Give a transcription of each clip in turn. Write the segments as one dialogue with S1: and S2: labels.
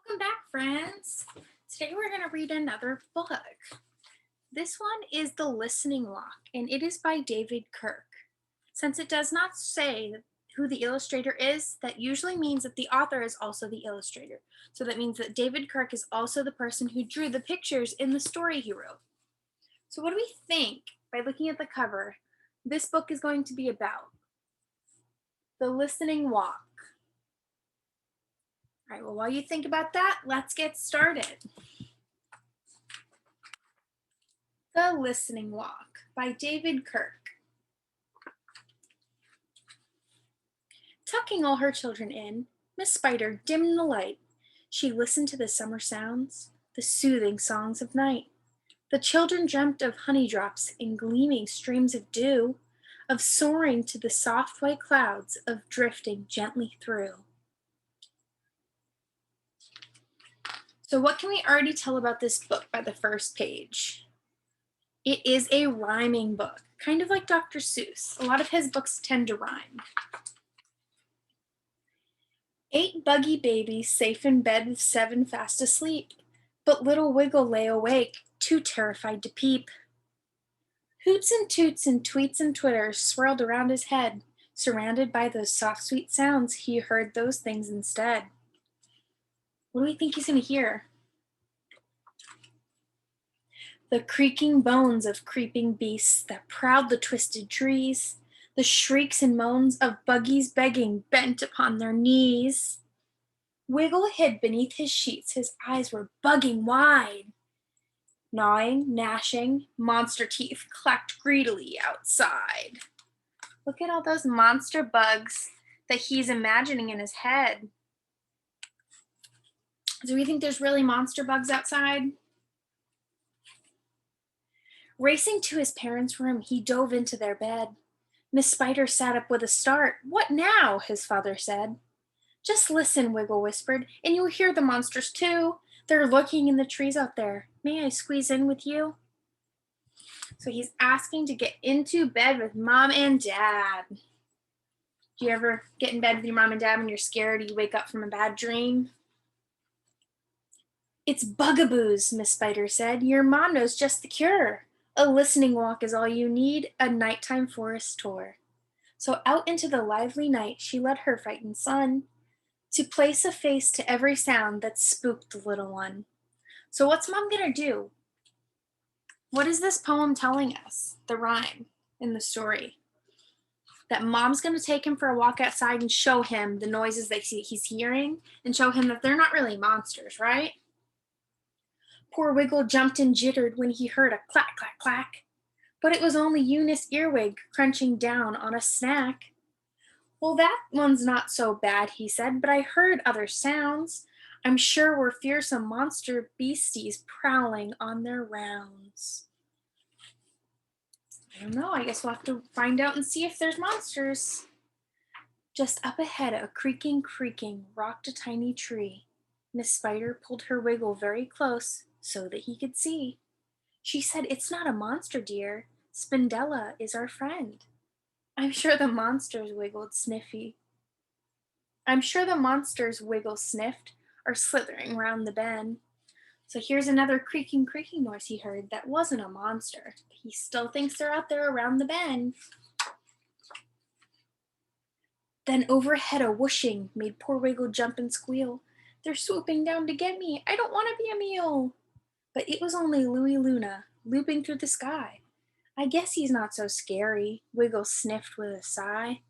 S1: Welcome back, friends. Today we're going to read another book. This one is The Listening Lock, and it is by David Kirk. Since it does not say who the illustrator is, that usually means that the author is also the illustrator. So that means that David Kirk is also the person who drew the pictures in the story he wrote. So, what do we think, by looking at the cover, this book is going to be about? The Listening Walk. All right, well, while you think about that, let's get started. The Listening Walk by David Kirk. Tucking all her children in, Miss Spider dimmed the light. She listened to the summer sounds, the soothing songs of night. The children dreamt of honey drops in gleaming streams of dew, of soaring to the soft white clouds, of drifting gently through. So what can we already tell about this book by the first page? It is a rhyming book, kind of like Dr. Seuss. A lot of his books tend to rhyme. 8 buggy babies safe in bed with 7 fast asleep, but little Wiggle lay awake, too terrified to peep. Hoots and toots and tweets and twitters swirled around his head. Surrounded by those soft, sweet sounds, he heard those things instead. What do we think he's going to hear? The creaking bones of creeping beasts that prowled the twisted trees, the shrieks and moans of buggies begging, bent upon their knees. Wiggle hid beneath his sheets, his eyes were bugging wide. Gnawing, gnashing, monster teeth clacked greedily outside. Look at all those monster bugs that he's imagining in his head. Do we think there's really monster bugs outside? Racing to his parents' room, he dove into their bed. Miss Spider sat up with a start. "What now?" his father said. "Just listen," Wiggle whispered, "and you'll hear the monsters too. They're lurking in the trees out there. May I squeeze in with you?" So he's asking to get into bed with Mom and Dad. Do you ever get in bed with your mom and dad when you're scared or you wake up from a bad dream? "It's bugaboos," Miss Spider said. "Your mom knows just the cure. A listening walk is all you need, a nighttime forest tour." So out into the lively night she led her frightened son, to place a face to every sound that spooked the little one. So what's Mom gonna do? What is this poem telling us, the rhyme in the story? That Mom's gonna take him for a walk outside and show him the noises that he's hearing and show him that they're not really monsters, right? Poor Wiggle jumped and jittered when he heard a clack, clack, clack. But it was only Eunice Earwig crunching down on a snack. "Well, that one's not so bad," he said, "but I heard other sounds. I'm sure we're fearsome monster beasties prowling on their rounds." I don't know, I guess we'll have to find out and see if there's monsters. Just up ahead, a creaking rocked a tiny tree. Miss Spider pulled her Wiggle very close so that he could see. She said, "It's not a monster, dear. Spindella is our friend." I'm sure the monsters wiggled sniffy. I'm sure the monsters, Wiggle sniffed, are slithering round the bend. So here's another creaking noise he heard that wasn't a monster. He still thinks they're out there around the bend. Then overhead a whooshing made poor Wiggle jump and squeal. "They're swooping down to get me. I don't want to be a meal." But it was only Louie Luna, looping through the sky. "I guess he's not so scary," Wiggle sniffed with a sigh.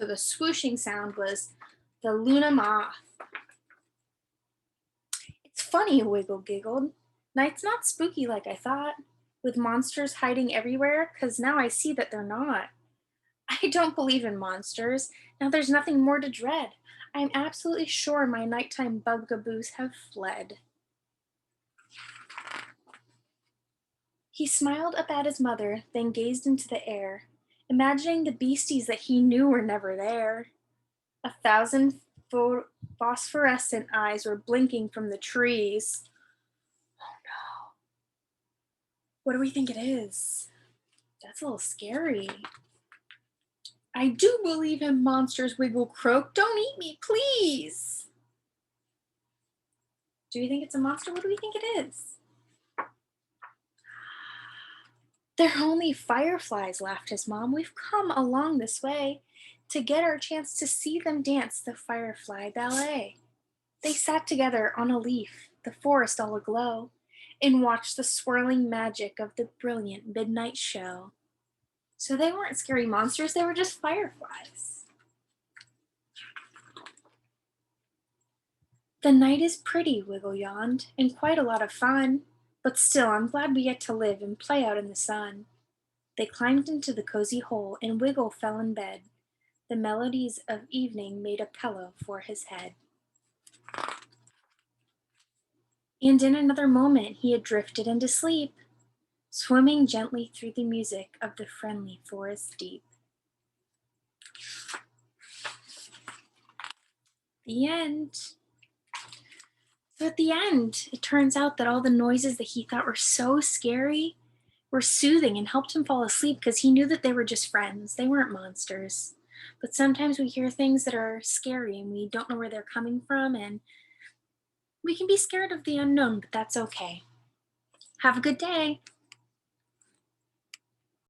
S1: So the swooshing sound was the Luna moth. "It's funny," Wiggle giggled. "Night's not spooky like I thought, with monsters hiding everywhere, 'cause now I see that they're not. I don't believe in monsters. Now there's nothing more to dread. I'm absolutely sure my nighttime bugaboos have fled." He smiled up at his mother, then gazed into the air, imagining the beasties that he knew were never there. 1,000 phosphorescent eyes were blinking from the trees. Oh no. What do we think it is? That's a little scary. "I do believe in monsters," Wiggle croaked. "Don't eat me, please." Do we think it's a monster? What do we think it is? They're only fireflies, laughed his mom. We've come along this way to get our chance to see them dance the firefly ballet. They sat together on a leaf, the forest all aglow, and watched the swirling magic of the brilliant midnight show. So they weren't scary monsters, they were just fireflies. The night is pretty, Wiggle yawned, and quite a lot of fun. But still, I'm glad we get to live and play out in the sun. They climbed into the cozy hole, and Wiggle fell in bed. The melodies of evening made a pillow for his head. And in another moment he had drifted into sleep, swimming gently through the music of the friendly forest deep. The end. So at the end, it turns out that all the noises that he thought were so scary were soothing and helped him fall asleep because he knew that they were just friends. They weren't monsters. But sometimes we hear things that are scary and we don't know where they're coming from, and we can be scared of the unknown, but that's okay. Have a good day.